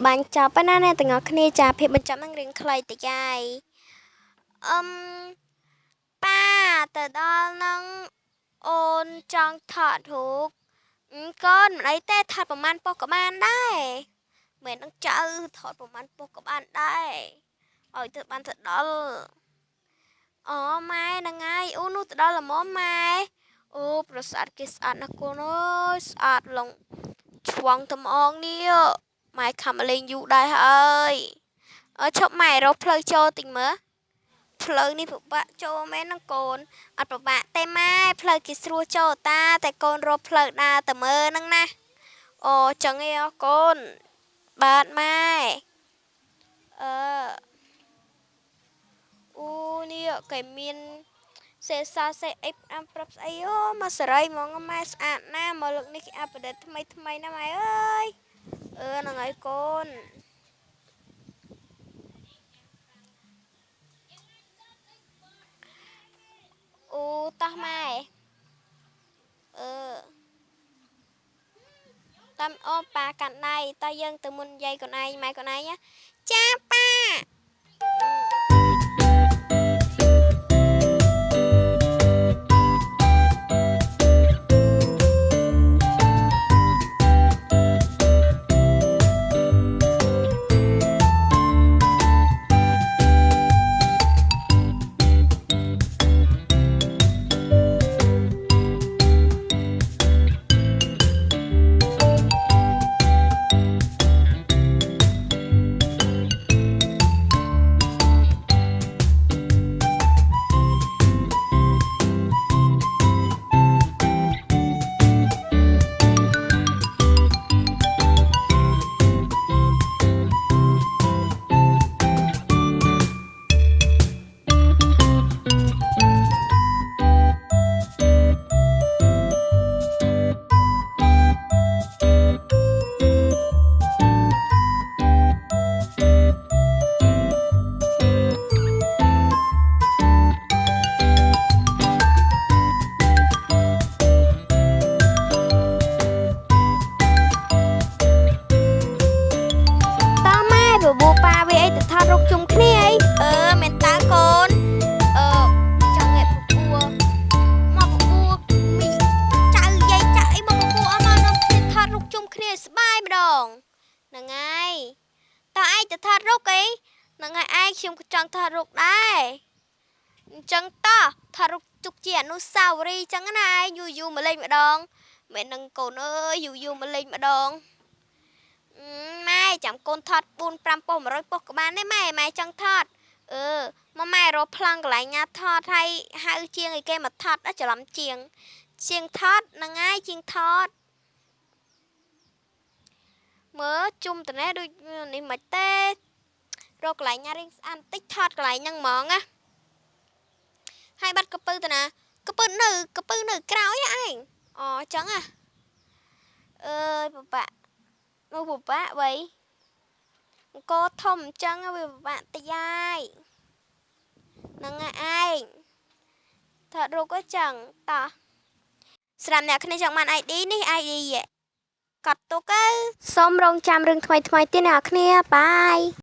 បាញ់ចាប់ណាអ្នកទាំងអស់គ្នាចាភាពបញ្ចប់នឹងរៀងខ្លីតិចហើយប៉ាទៅដល់នឹងអូនចង់ថតរូបកូនមិនអីទេថតប្រហែលប៉ុស្តិ៍ក៏បានដែរមិននឹងចៅថតប្រហែលប៉ុស្តិ៍ក៏បានដែរឲ្យទៅបានទៅដល់អូម៉ែហ្នឹងហើយអូនោះទៅដល់ល្មមម៉ែអូប្រសាទគេស្អាតណាស់កូនអើយស្អាតឡងឆ្វងត្មងនេះម៉ែខំលេងយូរដែរហើយឈប់ម៉ែរកផ្លូវចូលតិចមើលផ្លូវនេះពិបាកចូលមែនហ្នឹងកូនអត់ពិបាកទេម៉ែផ្លូវគេស្រួលចូលតាតែកូនរកផ្លូវដើរទៅមើលហ្នឹងណាអូចឹងឯងកូនបាទម៉ែអូនេះគេមានសេសាសេអីប្រាប់ស្អីអូមកសេរីហ្មងម៉ែស្អាតណាស់មកលើកនេះគេអាប់ដេតថ្មីណាម៉ែអើយហ្នឹងហើយកូនអូតោះម៉ែតាមអូប៉ាកាន់ដៃតោះយើងទៅមុនយាយកូនឯងម៉ែកូនឯងចាប៉ាបបួប៉ាវាអីទៅថតរូបជុំគ្នាអីមែនតើកូនចង់ងាកបបួមកបបួមីចៅយាយចាក់អីមកបបួអស់មកនោះគ្នាថតរូបជុំគ្នាស្បាយម្ដងហ្នឹងហើយតើឯងទៅថតរូបអីហ្នឹងហើយឯងខ្ញុំក៏ចង់ថតរូបដែរអញ្ចឹងតោះថតរូបទុកជាអនុស្សាវរីយ៍អញ្ចឹងណាឯងយូរមកលេងម្ដងមែននឹងកូនអើយយូរមកលេងម្ដងម៉ែចាំកូនថត4 5ប៉ុស្តិ៍100ប៉ុស្តិ៍ក៏បានដែរម៉ែចង់ថតមកម៉ែរកប្លង់កន្លែងណាថតហើយហៅជាងឲ្យគេមកថតច្រឡំជាងថតហ្នឹងហើយជាងថតមើលជុំតនេះដូចនេះមិនទេរកកន្លែងណារៀងស្អាតបន្តិចថតកន្លែងហ្នឹងហ្មងណាហើយបាត់កពៅទៅណាកពៅនៅក្រោយឯងអូចឹងអើយពិបាកនោះពិបាកវ៉ៃអង្គធំអញ្ចឹងវាពិបាកតិចហើយហ្នឹងឯងថតរូបក៏ចឹងតោះស្រាប់អ្នកគ្នាចង់បាន ID នេះ ID កត់ទុកសូមរងចាំរឿងថ្មីទៀតអ្នកគ្នាបាយ